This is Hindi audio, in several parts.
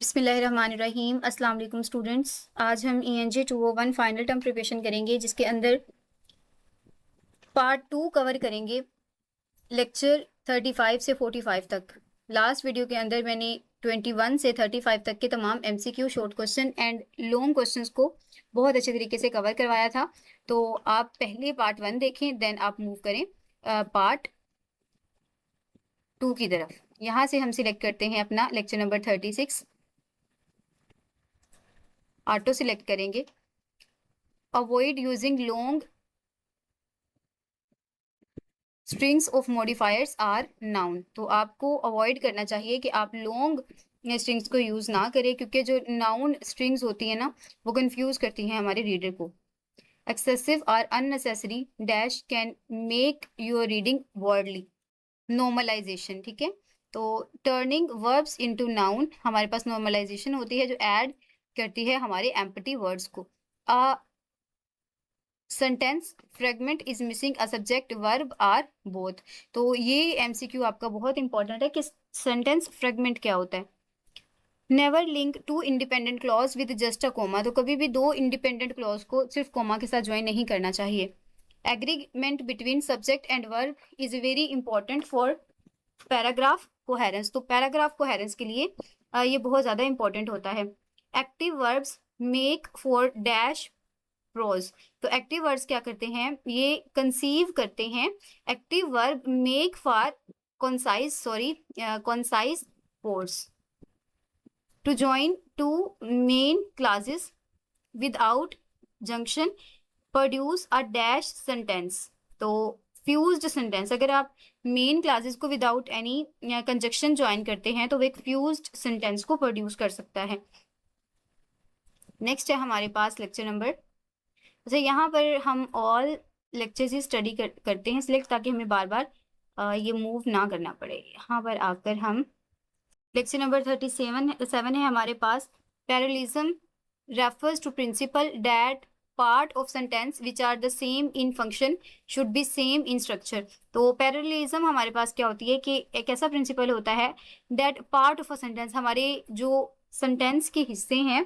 बिस्मिल्लाहिर्रहमानिर्रहीम। अस्सलाम वालेकुम स्टूडेंट्स। आज हम ENG 201 फाइनल टर्म प्रिपरेशन करेंगे, जिसके अंदर पार्ट 2 कवर करेंगे लेक्चर 35 से 45 तक। लास्ट वीडियो के अंदर मैंने 21 से 35 तक के तमाम MCQ short question and long questions को बहुत अच्छे तरीके से कवर करवाया था। तो आप पहले पार्ट 1 देखें, देन आप मूव करें पार्ट 2 की तरफ। यहाँ से हम सिलेक्ट करते हैं अपना लेक्चर नंबर 36। ऑटो सिलेक्ट करेंगे। Avoid using long strings of modifiers or noun. तो आपको अवॉइड करना चाहिए कि आप लॉन्ग स्ट्रिंग्स को यूज ना करें, क्योंकि जो नाउन स्ट्रिंग्स होती है ना, वो कंफ्यूज करती हैं हमारे रीडर को। एक्सेसिव और unnecessary dash can make your reading wordly. Normalisation, ठीक है। तो टर्निंग वर्ब्स इनटू नाउन, हमारे पास नॉर्मलाइजेशन होती है जो ऐड करती है हमारे एम्प्टी वर्ड्स को। Sentence fragment is missing a subject verb or both. तो ये MCQ आपका बहुत इंपॉर्टेंट है कि सेंटेंस फ्रेगमेंट क्या होता है। Never link two independent clause with just a comma. तो कभी भी दो इंडिपेंडेंट क्लॉज को सिर्फ कोमा के साथ ज्वाइन नहीं करना चाहिए। Agreement between subject and verb is very important for paragraph coherence. तो पैराग्राफ कोहेरेंस के लिए ये बहुत ज्यादा इंपॉर्टेंट होता है। Active verbs make for dash prose. तो एक्टिव वर्ड्स क्या करते हैं, ये कंसीव करते हैं। Active verb make for concise words. To join two main clauses without junction produce a dash sentence. तो फ्यूज्ड सेंटेंस, अगर आप मेन क्लासेस को विदाउट एनी कंजक्शन ज्वाइन करते हैं तो वो एक फ्यूज्ड सेंटेंस को प्रोड्यूस कर सकता है। नेक्स्ट है हमारे पास लेक्चर नंबर, अच्छा यहाँ पर हम ऑल लेक्चर्स ही स्टडी करते हैं सिलेक्ट, ताकि हमें बार बार ये मूव ना करना पड़े। यहाँ पर आकर हम लेक्चर नंबर 37 है हमारे पास। Parallelism refers to principle that part of sentence which are the same in function should be same in structure. तो पैरेललिज्म हमारे पास क्या होती है कि एक ऐसा प्रिंसिपल होता है that part of a sentence, हमारे जो सेंटेंस के हिस्से हैं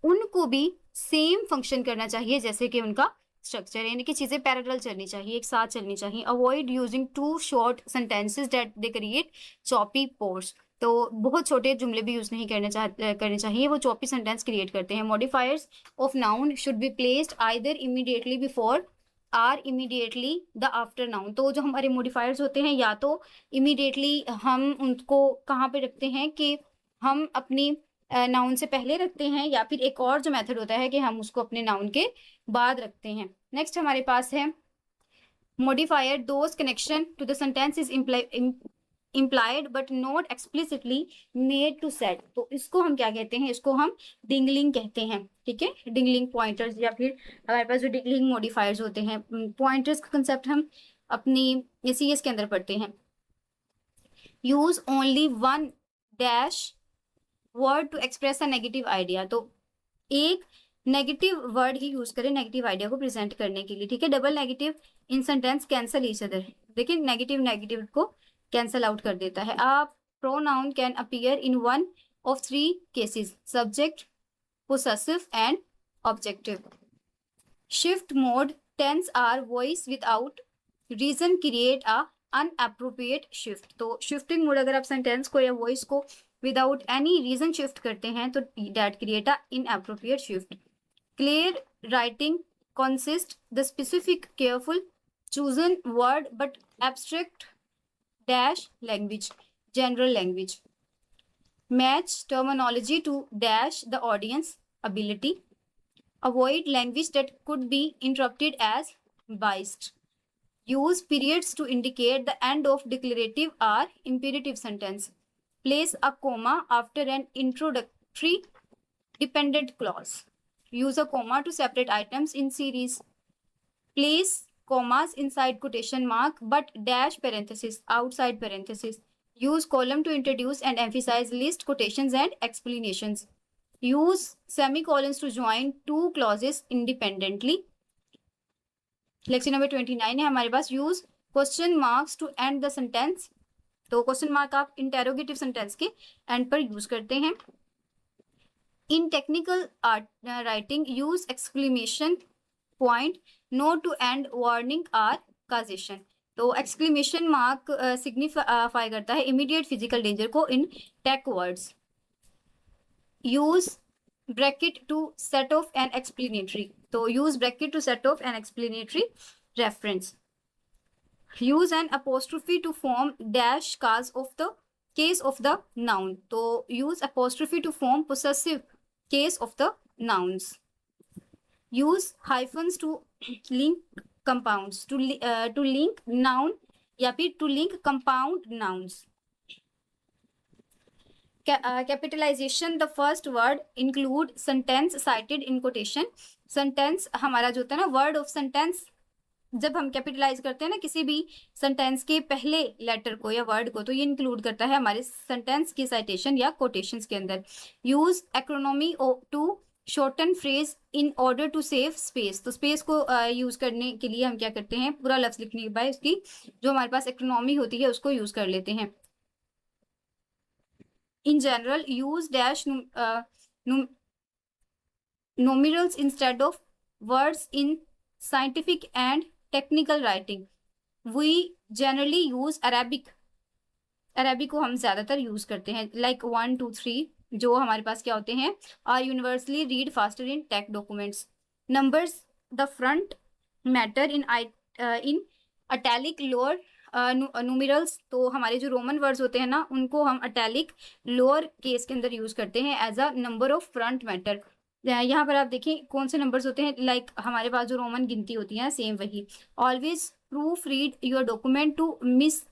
उनको भी सेम फंक्शन करना चाहिए जैसे कि उनका स्ट्रक्चर, यानी कि चीजें पैरेलल चलनी चाहिए, एक साथ चलनी चाहिए। Avoid using too short sentences that they create choppy prose. तो बहुत छोटे जुमले भी यूज नहीं करने चाहिए, वो चॉपी सेंटेंस क्रिएट करते हैं। Modifiers of noun should be placed either immediately before or immediately the after noun. तो जो हमारे मॉडिफायर्स होते हैं, या तो इमीडिएटली हम उनको कहाँ पे रखते हैं कि हम अपनी नाउन से पहले रखते हैं, या फिर एक और जो मेथड होता है कि हम उसको अपने नाउन के बाद रखते हैं। नेक्स्ट हमारे पास है modifier those connection to the sentence is implied but not explicitly made to set। तो इसको हम क्या कहते हैं, इसको हम डिंगलिंग कहते हैं, ठीक है। डिंगलिंग पॉइंटर्स, या फिर हमारे पास जो डिंगलिंग मॉडिफायर्स होते हैं, पॉइंटर्स का कंसेप्ट हम अपनी CS के अंदर पढ़ते हैं। Use only one dash word to express a negative idea. तो एक नेगेटिव वर्ड ही यूज करें नेगेटिव आइडिया को प्रेजेंट करने के लिए, ठीक है। Double negative in sentence cancel each other. देखिए नेगेटिव नेगेटिव को कैंसल आउट कर देता है। आप pronoun can appear in one of 3 cases, subject, possessive and objective. Shift mode tense or voice without reason create a inappropriate shift. तो शिफ्टिंग मोड, अगर आप सेंटेंस को या वॉइस को विदाउट एनी रीजन शिफ्ट करते हैं तो that create a inappropriate shift. Clear writing consist the specific careful chosen word but abstract dash language, general language. Match terminology to dash the audience ability. Avoid language that could be interpreted as biased. Use periods to indicate the end of declarative or imperative sentence. Place a comma after an introductory dependent clause. Use a comma to separate items in series. Place commas inside quotation mark but dash parenthesis outside parenthesis. Use column to introduce and emphasize list, quotations and explanations. Use semicolons to join two clauses independently. Lecture number 29 है हमारे पास। Use question marks to end the sentence. तो क्वेश्चन मार्क आप इंटेरोगेटिव सेंटेंस के एंड पर यूज करते हैं। In technical writing, use exclamation point, note to end, warning or causation. तो exclamation mark signify करता है immediate physical danger को in tech words. Use bracket to set off an explanatory. तो use bracket to set off an explanatory reference. Use an apostrophe to form dash case of the noun. तो use apostrophe to form possessive case of the nouns. Use hyphens to link compounds, to link noun या फिर to link compound nouns. Capitalization, the first word include sentence cited in quotation. Sentence हमारा जो होता है ना, word of sentence, जब हम कैपिटलाइज करते हैं ना किसी भी सेंटेंस के पहले लेटर को या वर्ड को, तो ये इंक्लूड करता है हमारे सेंटेंस की साइटेशन या कोटेशंस के अंदर. Use acronyms to shorten phrase in order to save space. तो स्पेस को यूज करने के लिए हम क्या करते हैं, पूरा लफ्ज लिखने के बाद उसकी जो हमारे पास एक्रोनॉमी होती है उसको यूज कर लेते हैं. In general use dash numerals instead of words in scientific and technical writing. We generally use Arabic को हम ज़्यादातर यूज़ करते हैं. like 1 2 3 जो हमारे पास क्या होते हैं, are universally read faster in tech documents. Numbers, the front matter in italic lower numerals. तो हमारे जो रोमन वर्ड्स होते हैं ना, उनको हम italic लोअर केस के अंदर यूज़ करते हैं as a number of front matter. यहाँ पर आप देखें कौन से नंबर्स होते हैं, लाइक हमारे पास जो रोमन गिनती होती है सेम वही. Always proofread your document to miss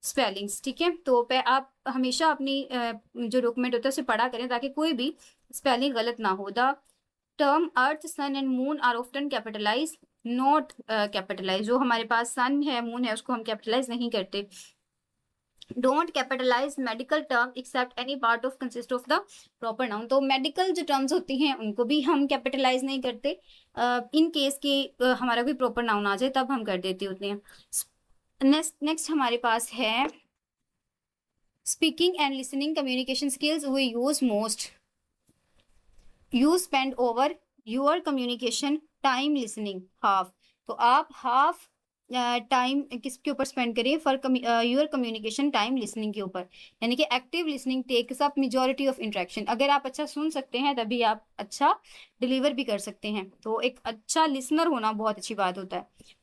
spellings. ठीक है, तो आप हमेशा अपनी जो डॉक्यूमेंट होता है उसे पढ़ा करें ताकि कोई भी स्पेलिंग गलत ना हो. The term earth, sun and moon are often capitalise, not capitalise. जो हमारे पास सन है, मून है, उसको हम कैपिटलाइज नहीं करते. Don't capitalize medical term except any part of consist of the proper noun. तो मेडिकल जो टर्म्स होती हैं उनको भी हम कैपिटलाइज नहीं करते. इन केस के हमारा कोई प्रॉपर नाउन आ जाए तब हम कर देते होते हैं. नेक्स्ट हमारे पास है speaking and listening communication skills we use most. You spend over your communication time listening half. तो आप हाफ टाइम किसके ऊपर स्पेंड करिए, for your communication time listening के ऊपर. यानी कि active listening takes up majority of interaction. अगर आप अच्छा सुन सकते हैं तभी आप अच्छा डिलीवर भी कर सकते हैं. तो एक अच्छा लिसनर होना बहुत अच्छी बात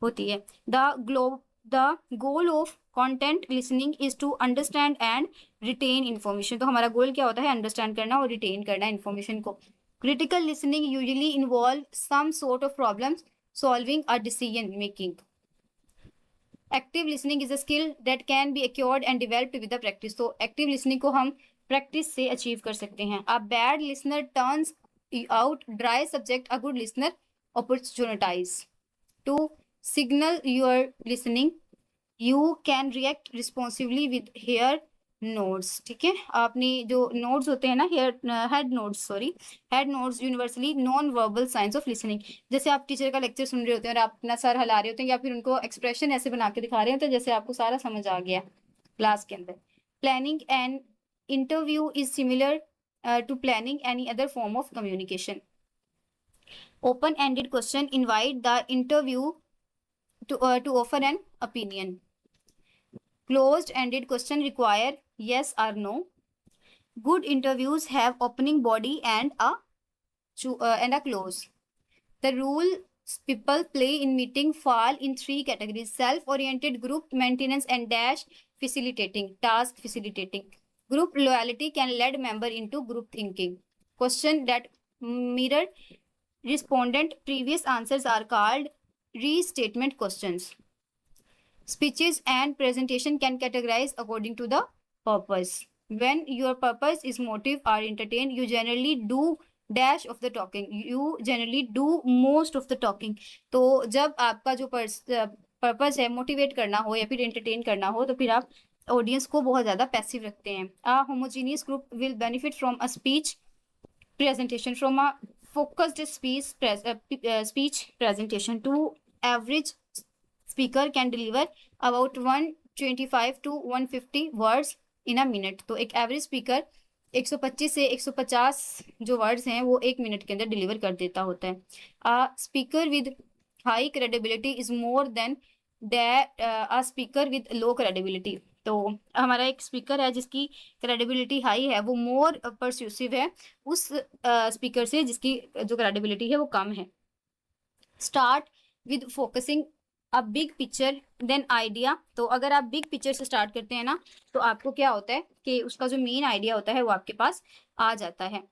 होती है. The goal of content listening is to understand and retain information. तो हमारा गोल क्या होता है, अंडरस्टैंड करना और रिटेन करना इन्फॉर्मेशन को. Critical listening usually involve some sort of problem solving और decision making. Active listening is a skill that can be acquired and developed with the practice. तो एक्टिव लिसनिंग को हम प्रैक्टिस से अचीव कर सकते हैं. A bad listener turns out dry subject, a good listener opportunities. To signal your listening you can react responsively with hair nods. ठीक है, आपने जो नोड्स होते हैं ना, head nodes universally non verbal science of listening. जैसे आप टीचर का लेक्चर सुन रहे होते हैं और आप अपना सर हिला रहे होते हैं या फिर उनको एक्सप्रेशन ऐसे बना के दिखा रहे होते हैं जैसे आपको सारा समझ आ गया क्लास के अंदर. Planning and interview is similar to planning any other form of communication. Open ended question invite the interview to offer an opinion. Closed ended question require yes or no. Good interviews have opening body and a close. The rules people play in meeting fall in 3 categories: self-oriented, group maintenance, and task facilitating. Group loyalty can lead member into group thinking. Question that mirror respondent previous answers are called restatement questions. Speeches and presentation can categorize according to the purpose. When your purpose is motive or entertain, you generally do dash of the talking. You generally do most of the talking. तो जब आपका जो पर्पस है मोटिवेट करना हो या फिर एंटरटेन करना हो तो फिर आप ऑडियंस को बहुत ज़्यादा पैसिव रखते हैं. A homogeneous group will benefit from a speech presentation. From a focused speech presentation, to average speaker can deliver about 125 to 150 words in a minute. तो एक एवरेज स्पीकर 125 से 150 जो वर्ड्स हैं वो 1 मिनट के अंदर डिलीवर कर देता होता है। Speaker with high credibility is more than that a speaker with low credibility. तो हमारा एक स्पीकर है जिसकी क्रेडिबिलिटी हाई है, वो मोर परस्यूसिव है उस स्पीकर से जिसकी जो क्रेडिबिलिटी है वो कम है। Start with focusing a big picture then idea. तो अगर आप बिग पिक्चर से स्टार्ट करते हैं ना, तो आपको क्या होता है कि उसका जो मेन आइडिया होता है वो आपके पास आ जाता है।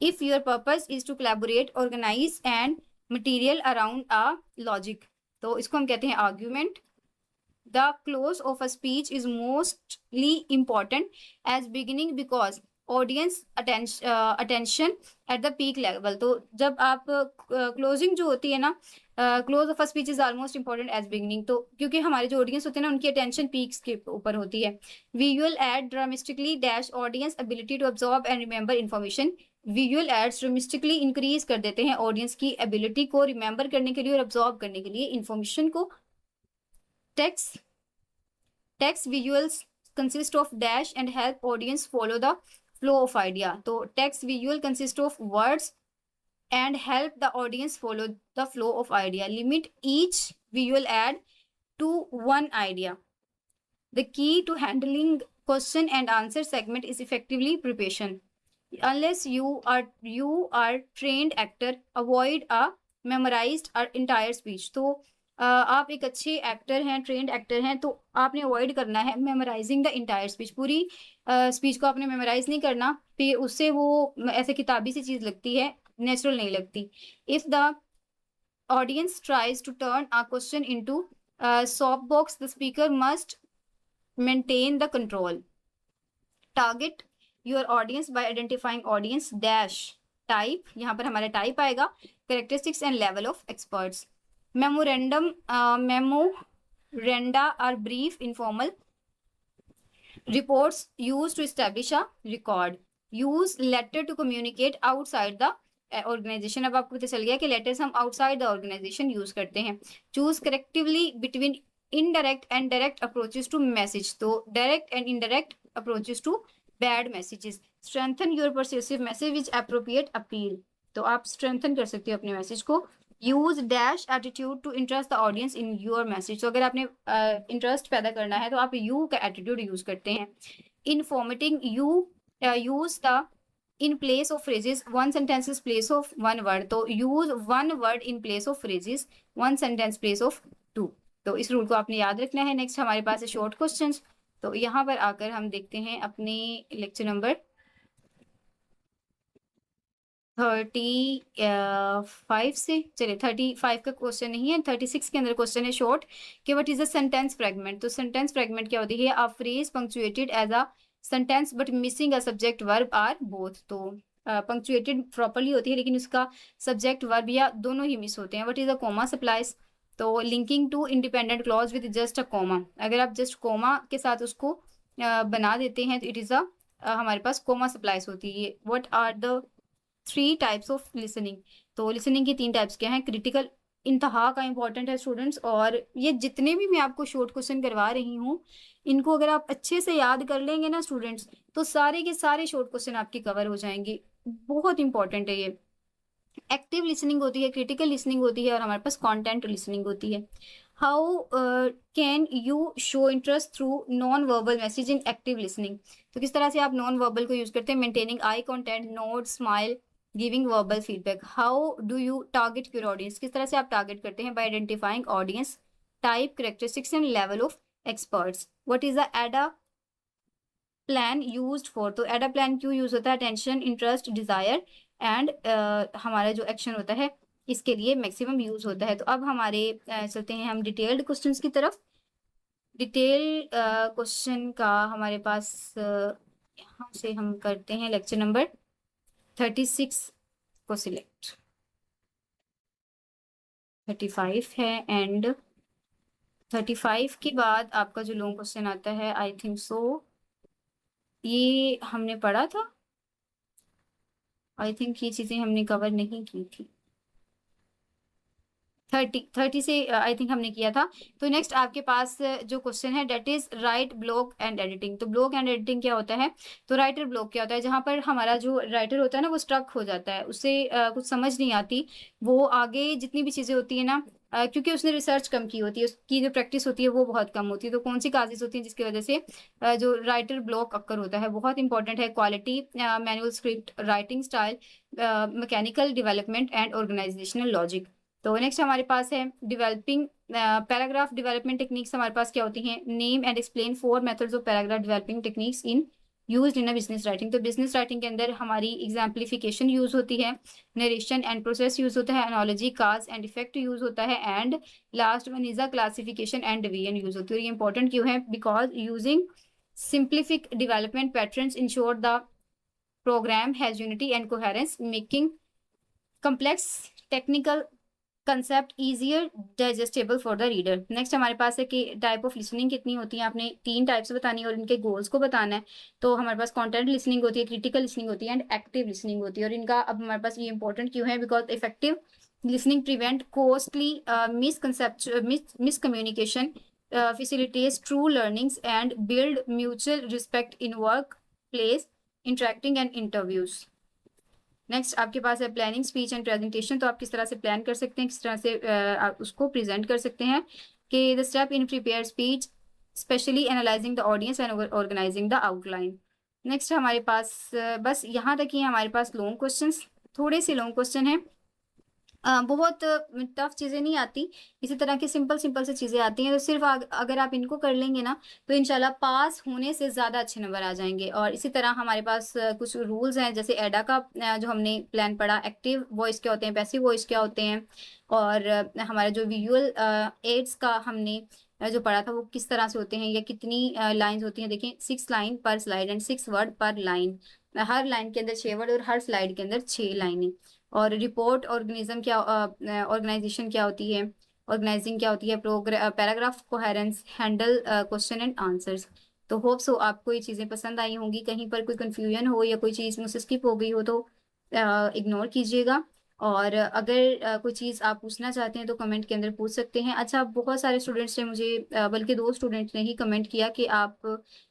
If your purpose is to collaborate organise and material around a logic, तो इसको हम कहते हैं argument. The close of a speech is mostly important as beginning because audience attention at the peak level। तो जब आप क्लोजिंग जो होती है ना, close of a speech is almost important as beginning, तो क्योंकि हमारे जो ऑडियंस होते हैं ना उनकी अटेंशन पीक्स के ऊपर होती है। Visual aid dramatically dash audience ability to absorb and remember information. Visual aids dramatically increase कर देते हैं ऑडियंस की एबिलिटी को रिमेंबर करने के लिए और अब्सॉर्ब करने के लिए इन्फॉर्मेशन को। Text visuals consist of dash and help audience follow the flow of idea। तो text visual consist of words and help the audience follow the flow of idea। Limit each visual ad to one idea। The key to handling question and answer segment is effectively preparation। Unless you are trained actor, avoid a memorized or entire speech। तो आप एक अच्छे एक्टर हैं, ट्रेंड एक्टर हैं, तो आपने अवॉइड करना है मेमोराइजिंग द इंटायर स्पीच। पूरी स्पीच को आपने मेमोराइज नहीं करना, फिर उससे वो ऐसे किताबी सी चीज लगती है, नेचुरल नहीं लगती। If the audience tries to turn a question into soft box, the speaker must maintain the control. Target your audience by identifying audience dash type, यहाँ पर हमारा टाइप आएगा, characteristics and level of experts. Memoranda are brief informal reports used to establish a record। use letter to communicate outside the organization। अब आपको पता चल गया कि लेटर्स हम आउटसाइड द ऑर्गेनाइजेशन यूज करते हैं। Choose correctively between indirect and direct approaches to message. तो direct and indirect approaches to bad messages. Strengthen your persuasive message which appropriate appeal. तो आप स्ट्रेंथन कर सकते हो अपने मैसेज को। Use dash attitude to interest the audience in your message. तो अगर आपने इंटरेस्ट पैदा करना है तो आप यू का एटीट्यूड यूज करते हैं। In formatting you use the in place of phrases one sentences place of one word. तो use one word in place of phrases one sentence place of two. तो इस रूल को आपने याद रखना है। नेक्स्ट हमारे पास है शॉर्ट क्वेश्चंस। तो यहाँ पर आकर हम देखते हैं अपने लेक्चर नंबर 35 से। चलिए 35 का क्वेश्चन नहीं है, 36 के अंदर क्वेश्चन है शॉर्ट कि what is a sentence fragment. तो सेंटेंस फ्रेगमेंट क्या होती है? A phrase punctuated as a sentence but missing a subject verb or both. तो पंक्चुएटेड प्रॉपरली होती है लेकिन उसका सब्जेक्ट वर्ब या दोनों ही मिस होते हैं। What is a comma supplies? तो linking two independent clause with just a comma. अगर आप जस्ट कॉमा के साथ उसको बना देते हैं तो इट इज अ हमारे पास कॉमा सप्लाइज होती है। What are the 3 types of listening? तो लिसनिंग की 3 टाइप्स क्या हैं? क्रिटिकल, इंतहा का इंपॉर्टेंट है स्टूडेंट्स। और ये जितने भी मैं आपको शॉर्ट क्वेश्चन करवा रही हूँ, इनको अगर आप अच्छे से याद कर लेंगे ना स्टूडेंट्स, तो सारे के सारे शॉर्ट क्वेश्चन आपके कवर हो जाएंगे। बहुत इंपॉर्टेंट है ये। एक्टिव लिसनिंग होती है, क्रिटिकल लिसनिंग होती है, और हमारे पास कॉन्टेंट लिसनिंग होती है। How can you show interest through non verbal message in active listening? तो किस तरह से आप नॉन वर्बल को यूज करते हैं? Maintaining I content, note, smile, giving verbal feedback. How do you target your audience? किस तरह से आप टारगेट करते हैं? Bye identifying audience type, characteristics and level of experts. What is the एडा प्लान यूज्ड फॉर? तो एडा प्लान क्यों यूज होता है? अटेंशन, इंटरेस्ट, डिजायर एंड हमारा जो एक्शन होता है इसके लिए मैक्सिमम यूज होता है। तो अब हमारे चलते हैं हम डिटेल्ड क्वेश्चंस की तरफ। डिटेल क्वेश्चन का हमारे पास यहाँ से हम करते हैं लेक्चर नंबर 36 को सिलेक्ट। 35 है एंड 35 के बाद आपका जो लॉन्ग क्वेश्चन आता है, आई थिंक सो ये हमने पढ़ा था। आई थिंक ये चीजें हमने कवर नहीं की थी। 30 से आई थिंक हमने किया था। तो नेक्स्ट आपके पास जो क्वेश्चन है that is write block and editing. तो ब्लॉक एंड एडिटिंग क्या होता है? तो राइटर ब्लॉक क्या होता है? जहां पर हमारा जो राइटर होता है ना वो स्ट्रक हो जाता है, उससे कुछ समझ नहीं आती, वो आगे जितनी भी चीजें होती है ना, क्योंकि उसने रिसर्च कम की होती है, उसकी जो प्रैक्टिस होती है वो बहुत कम होती है। तो कौन सी काजेज होती हैं जिसकी वजह से जो राइटर ब्लॉक अक्कर होता है? बहुत इंपॉर्टेंट है quality, manual script writing style, mechanical development and organizational logic. तो नेक्स्ट हमारे पास है डेवलपिंग पैराग्राफ डेवलपमेंट टेक्निक्स। हमारे पास क्या होती हैं? Name and explain 4 methods of paragraph developing techniques in used in a business writing. तो बिजनेस राइटिंग के अंदर हमारी एग्जाम्पलिफिकेशन यूज होती है, नरेशन एंड प्रोसेस यूज होता है, analogy cause and effect use होता है, and last one is a classification and division use होती है। और ये इंपॉर्टेंट क्यों है? Because using specific development patterns ensure the program has unity and coherence, making complex technical concept easier digestible for the reader. Next हमारे पास है कि टाइप ऑफ लिसनिंग कितनी होती है, आपने 3 टाइप्स बतानी है और इनके गोल्स को बताना है। तो हमारे पास कंटेंट लिसनिंग होती है, क्रिटिकल लिसनिंग होती है एंड एक्टिव लिसनिंग होती है। और इनका अब हमारे पास ये इंपॉर्टेंट क्यों है? Because effective listening prevent costly miscommunication, facilitates true learnings and build mutual respect in work place interacting and interviews। Next आपके पास है प्लानिंग स्पीच एंड प्रेजेंटेशन। तो आप किस तरह से प्लान कर सकते हैं, किस तरह से आप उसको प्रेजेंट कर सकते हैं। कि the step in prepare speech specially analyzing the audience and organizing the outline. Next हमारे पास बस यहाँ तक ही हमारे पास लॉन्ग क्वेश्चंस, थोड़े से लॉन्ग क्वेश्चन हैं, बहुत टफ चीजें नहीं आती, इसी तरह की सिंपल सिंपल से चीजें आती हैं। तो सिर्फ अगर आप इनको कर लेंगे ना तो इंशाल्लाह पास होने से ज्यादा अच्छे नंबर आ जाएंगे। और इसी तरह हमारे पास कुछ रूल्स हैं, जैसे एडा का जो हमने प्लान पढ़ा, एक्टिव वॉइस क्या होते हैं, पैसिव वॉइस क्या होते हैं, और हमारा जो विजुअल एड्स का हमने जो पढ़ा था वो किस तरह से होते हैं, या कितनी लाइंस होती हैं। देखें 6 लाइन पर स्लाइड एंड 6 वर्ड पर लाइन, हर लाइन के अंदर 6 वर्ड और हर स्लाइड के अंदर 6 लाइनें। और रिपोर्ट ऑर्गेनिज्म क्या, ऑर्गेनाइजेशन क्या होती है, ऑर्गेनाइजिंग क्या होती है, paragraph coherence, handle question and answers. तो होप सो आपको ये चीज़ें पसंद आई होंगी। कहीं पर कोई कंफ्यूजन हो या कोई चीज़ मुझसे स्किप हो गई हो तो इग्नोर कीजिएगा। और अगर कोई चीज़ आप पूछना चाहते हैं तो कमेंट के अंदर पूछ सकते हैं। अच्छा, बहुत सारे स्टूडेंट्स ने मुझे बल्कि 2 स्टूडेंट्स ने ही कमेंट किया कि आप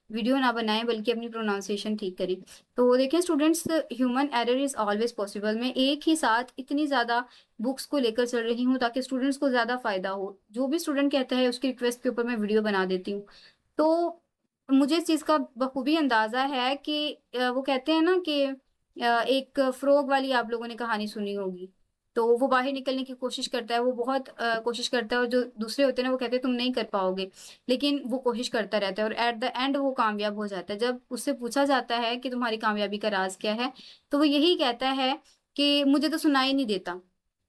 वीडियो ना बनाएं बल्कि अपनी प्रोनाउंसिएशन ठीक करें। तो देखें students, human error is always possible. मैं एक ही साथ इतनी ज़्यादा बुक्स को लेकर चल रही हूँ ताकि स्टूडेंट्स को ज़्यादा फायदा हो। जो भी स्टूडेंट कहता है उसकी रिक्वेस्ट के ऊपर मैं वीडियो बना देती हूँ। तो मुझे इस चीज़ का बखूबी अंदाज़ा है कि वो कहते हैं ना कि एक फ्रॉग वाली आप लोगों ने कहानी सुनी होगी। तो वो बाहर निकलने की कोशिश करता है, वो बहुत कोशिश करता है, और जो दूसरे होते हैं ना वो कहते हैं तुम नहीं कर पाओगे, लेकिन वो कोशिश करता रहता है और एट द एंड वो कामयाब हो जाता है। जब उससे पूछा जाता है कि तुम्हारी कामयाबी का राज क्या है, तो वो यही कहता है कि मुझे तो सुनाई नहीं देता।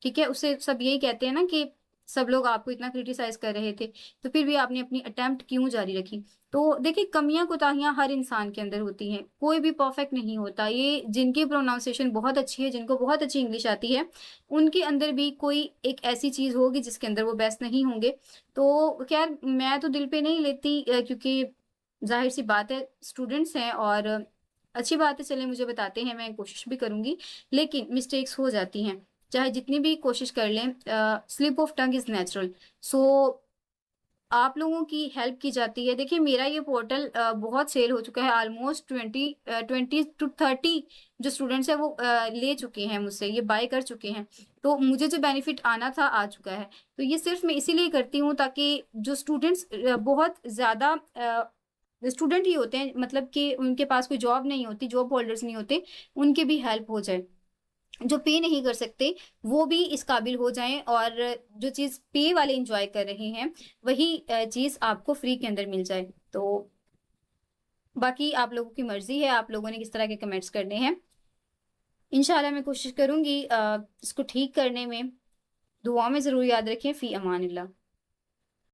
ठीक है, उससे सब यही कहते हैं ना कि सब लोग आपको इतना क्रिटिसाइज कर रहे थे तो फिर भी आपने अपनी अटेम्प्ट क्यों जारी रखी। तो देखिए, कमियां कोताहियां हर इंसान के अंदर होती हैं, कोई भी परफेक्ट नहीं होता। ये जिनकी प्रोनाउंसिएशन बहुत अच्छी है, जिनको बहुत अच्छी इंग्लिश आती है, उनके अंदर भी कोई एक ऐसी चीज होगी जिसके अंदर वो बेस्ट नहीं होंगे। तो खैर मैं तो दिल पे नहीं लेती, क्योंकि जाहिर सी बात है स्टूडेंट्स हैं, और अच्छी बात है, चले मुझे बताते हैं, मैं कोशिश भी करूंगी, लेकिन मिस्टेक्स हो जाती हैं चाहे जितनी भी कोशिश कर लें। Slip of tongue is natural. So आप लोगों की हेल्प की जाती है। देखिए मेरा ये पोर्टल बहुत सेल हो चुका है, ऑलमोस्ट 20 to 30 जो स्टूडेंट्स हैं वो ले चुके हैं मुझसे, ये बाय कर चुके हैं। तो मुझे जो बेनिफिट आना था आ चुका है। तो ये सिर्फ मैं इसीलिए करती हूँ ताकि जो स्टूडेंट्स बहुत ज़्यादा स्टूडेंट ही होते हैं, मतलब कि उनके पास कोई जॉब नहीं होती, जॉब होल्डर्स नहीं होते, उनकी भी हेल्प हो जाए। जो पे नहीं कर सकते वो भी इस काबिल हो जाएं, और जो चीज़ पे वाले इंजॉय कर रहे हैं वही चीज़ आपको फ्री के अंदर मिल जाए। तो बाकी आप लोगों की मर्जी है, आप लोगों ने किस तरह के कमेंट्स करने हैं। इंशाल्लाह मैं कोशिश करूंगी इसको ठीक करने में। दुआ में ज़रूर याद रखें। फ़ी अमानिल्लाह।